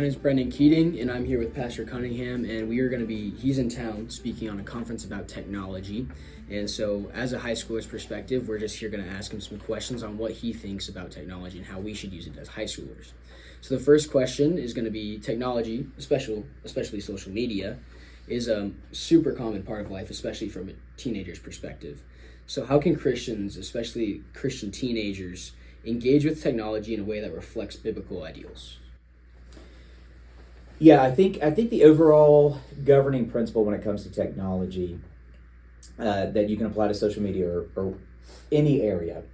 name's Brendan Keating, and I'm here with Pastor Cunningham, and we are going to he's in town speaking on a conference about technology. And so, as a high schooler's perspective, we're just here going to ask him some questions on what he thinks about technology and how we should use it as high schoolers. So the first question is going to be technology, especially social media, is a super common part of life, especially from a teenager's perspective. So how can Christians, especially Christian teenagers, engage with technology in a way that reflects biblical ideals? Yeah, I think the overall governing principle when it comes to technology that you can apply to social media or any area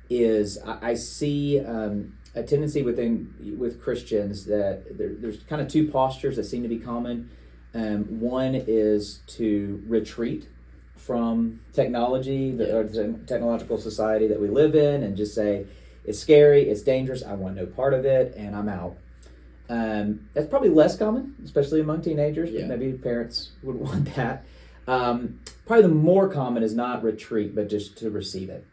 is I see a tendency with Christians that there's kind of two postures that seem to be common. One is to retreat from technology, the technological society that we live in, and just say, it's scary, it's dangerous, I want no part of it, and I'm out. That's probably less common, especially among teenagers, but maybe parents would want that. Probably the more common is not retreat, but just to receive it.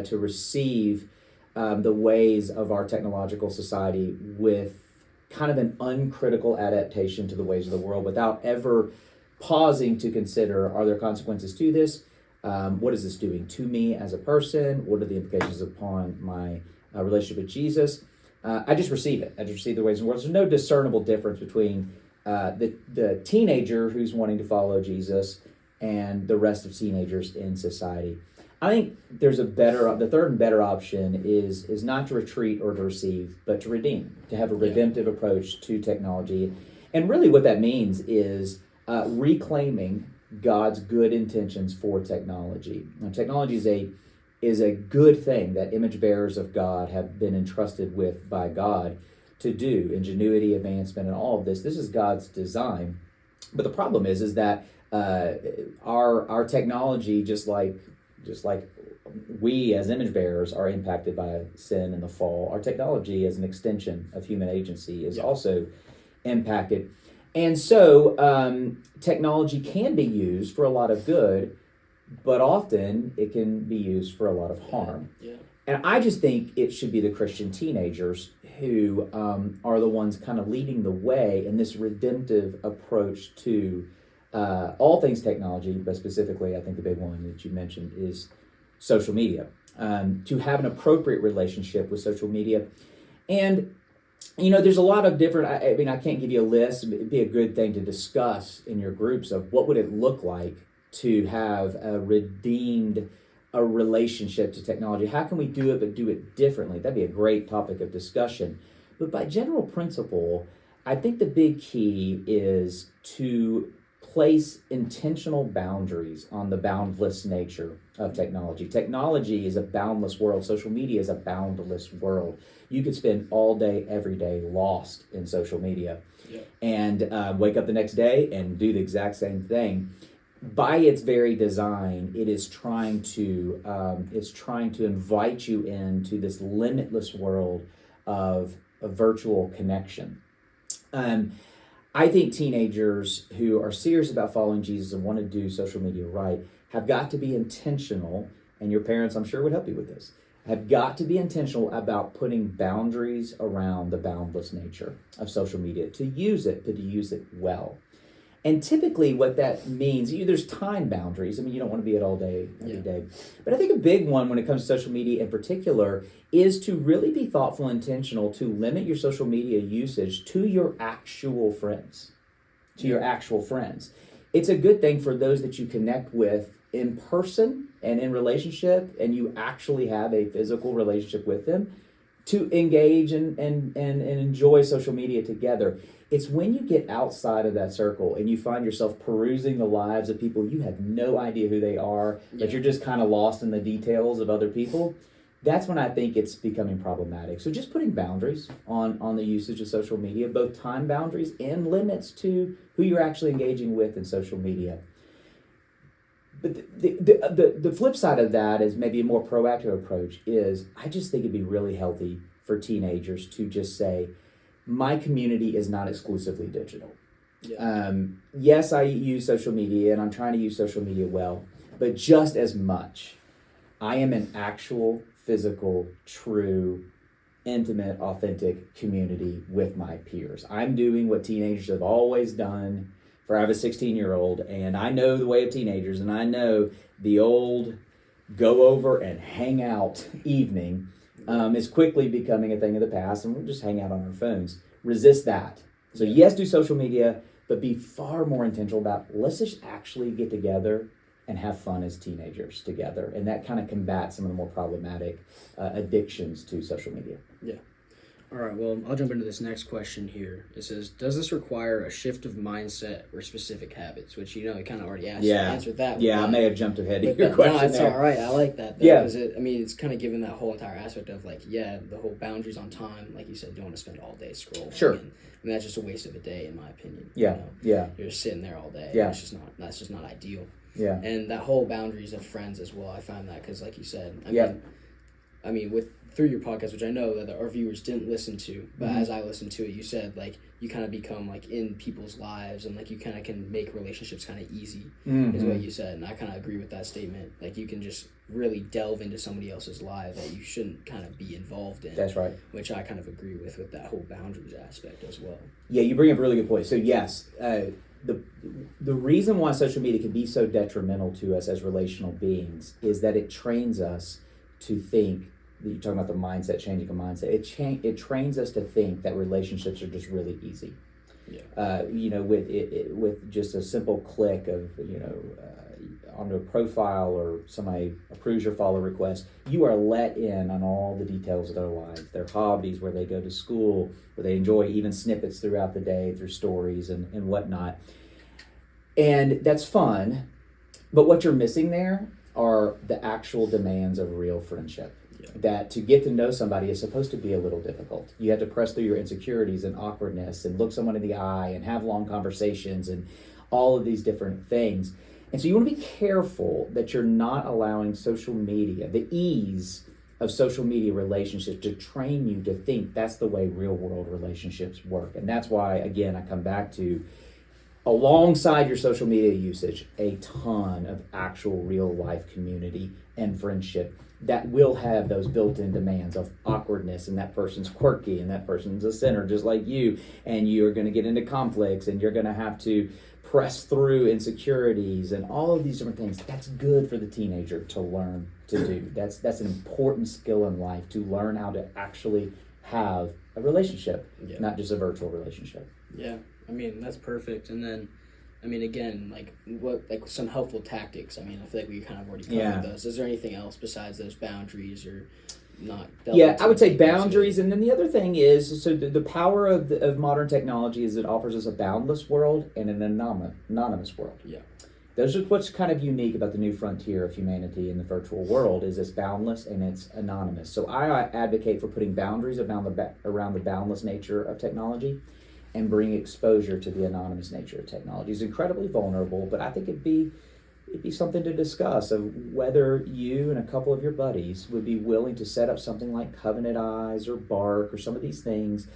To receive the ways of our technological society with kind of an uncritical adaptation to the ways of the world without ever pausing to consider, are there consequences to this? What is this doing to me as a person? What are the implications upon my relationship with Jesus? I just receive it. I just receive the ways of the world. There's no discernible difference between the teenager who's wanting to follow Jesus and the rest of teenagers in society. I think the third and better option is not to retreat or to receive, but to redeem, to have a redemptive approach to technology. And really what that means is reclaiming God's good intentions for technology. Now, technology is a good thing that image bearers of God have been entrusted with by God to do. Ingenuity, advancement, and all of this. This is God's design. But the problem is that our technology, just like we as image bearers are impacted by sin and the fall, our technology as an extension of human agency is also impacted. And so technology can be used for a lot of good, but often it can be used for a lot of harm. And I just think it should be the Christian teenagers who are the ones kind of leading the way in this redemptive approach to all things technology, but specifically I think the big one that you mentioned is social media. To have an appropriate relationship with social media. And there's a lot of different, I can't give you a list. It'd be a good thing to discuss in your groups of what would it look like to have a relationship to technology. How can we do it, but do it differently? That'd be a great topic of discussion. But by general principle, I think the big key is to place intentional boundaries on the boundless nature of technology. Technology is a boundless world. Social media is a boundless world. You could spend all day, every day lost in social media and wake up the next day and do the exact same thing. By its very design, it is trying to invite you into this limitless world of virtual connection. I think teenagers who are serious about following Jesus and want to do social media right have got to be intentional, and your parents, I'm sure, would help you with this, have got to be intentional about putting boundaries around the boundless nature of social media, to use it, but to use it well. And typically what that means, there's time boundaries. You don't want to be it all day, every day. But I think a big one when it comes to social media in particular is to really be thoughtful and intentional to limit your social media usage to your actual friends. It's a good thing for those that you connect with in person and in relationship, and you actually have a physical relationship with them, to engage and enjoy social media together. It's when you get outside of that circle and you find yourself perusing the lives of people you have no idea who they are, but you're just kind of lost in the details of other people, that's when I think it's becoming problematic. So just putting boundaries on the usage of social media, both time boundaries and limits to who you're actually engaging with in social media. But the flip side of that is maybe a more proactive approach is I just think it'd be really healthy for teenagers to just say, my community is not exclusively digital. Yes, I use social media and I'm trying to use social media well, but just as much, I am an actual, physical, true intimate, authentic community with my peers. I'm doing what teenagers have always done. For I have a 16-year-old, and I know the way of teenagers, and I know the old go over and hang out evening is quickly becoming a thing of the past, and we'll just hang out on our phones. Resist that. So yes, do social media, but be far more intentional about, let's just actually get together and have fun as teenagers together. And that kind of combats some of the more problematic addictions to social media. Yeah. All right, well, I'll jump into this next question here. It says, does this require a shift of mindset or specific habits? Which, you kind of already answered that. Yeah, I may have jumped ahead of your question. No, it's all right. I like that, though. Because it's kind of given that whole entire aspect of, the whole boundaries on time. Like you said, you don't want to spend all day scrolling. Sure. And that's just a waste of a day, in my opinion. Yeah, You're just sitting there all day. Yeah. That's just not ideal. Yeah. And that whole boundaries of friends as well, I find that because, like you said, I mean, through your podcast, which I know that our viewers didn't listen to, but as I listened to it, you said, you kind of become, in people's lives, and, you kind of can make relationships kind of easy, is what you said, and I kind of agree with that statement. You can just really delve into somebody else's life that you shouldn't kind of be involved in. That's right. Which I kind of agree with that whole boundaries aspect as well. Yeah, you bring up a really good point. So, yes, the reason why social media can be so detrimental to us as relational beings is that it trains us to think. You're talking about the mindset, changing a mindset. It trains us to think that relationships are just really easy. Yeah. With just a simple click of onto a profile or somebody approves your follow request, you are let in on all the details of their life, their hobbies, where they go to school, where they enjoy even snippets throughout the day through stories and whatnot. And that's fun, but what you're missing there are the actual demands of real friendship. That to get to know somebody is supposed to be a little difficult. You have to press through your insecurities and awkwardness and look someone in the eye and have long conversations and all of these different things. And so you want to be careful that you're not allowing social media, the ease of social media relationships, to train you to think that's the way real world relationships work. And that's why, again, I come back to, alongside your social media usage, a ton of actual real life community and friendship that will have those built-in demands of awkwardness, and that person's quirky, and that person's a sinner just like you, and you're going to get into conflicts, and you're going to have to press through insecurities and all of these different things. That's good for the teenager to learn to do. That's an important skill in life, to learn how to actually have a relationship, not just a virtual relationship. Yeah, I mean, that's perfect. And then, again, some helpful tactics. I feel like we kind of already covered those. Is there anything else besides those boundaries or not? Yeah, I would say boundaries. And then the other thing is, so the power of modern technology is it offers us a boundless world and an anonymous world. Yeah. Those are what's kind of unique about the new frontier of humanity in the virtual world, is it's boundless and it's anonymous. So I advocate for putting boundaries around the boundless nature of technology and bring exposure to the anonymous nature of technology. It's incredibly vulnerable, but I think it'd be something to discuss of whether you and a couple of your buddies would be willing to set up something like Covenant Eyes or Bark or some of these things,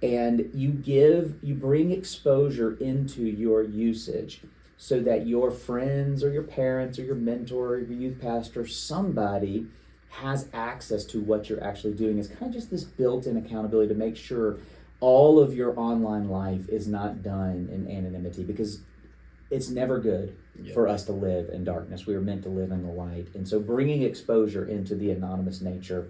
and you bring exposure into your usage so that your friends or your parents or your mentor or your youth pastor, somebody has access to what you're actually doing. It's kind of just this built-in accountability to make sure all of your online life is not done in anonymity, because it's never good for us to live in darkness. We are meant to live in the light. And so bringing exposure into the anonymous nature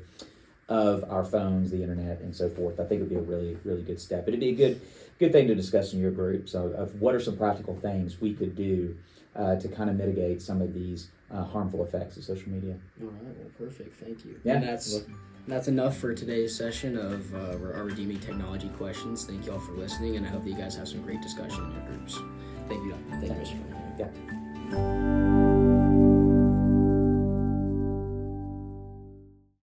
of our phones, the internet, and so forth, I think would be a really, really good step. It'd be a good thing to discuss in your group. So of what are some practical things we could do to kind of mitigate some of these harmful effects of social media. All right, well, perfect. Thank you. Yeah. And that's enough for today's session of our Redeeming Technology questions. Thank you all for listening, and I hope that you guys have some great discussion in your groups. Thank you, Mr. Yeah.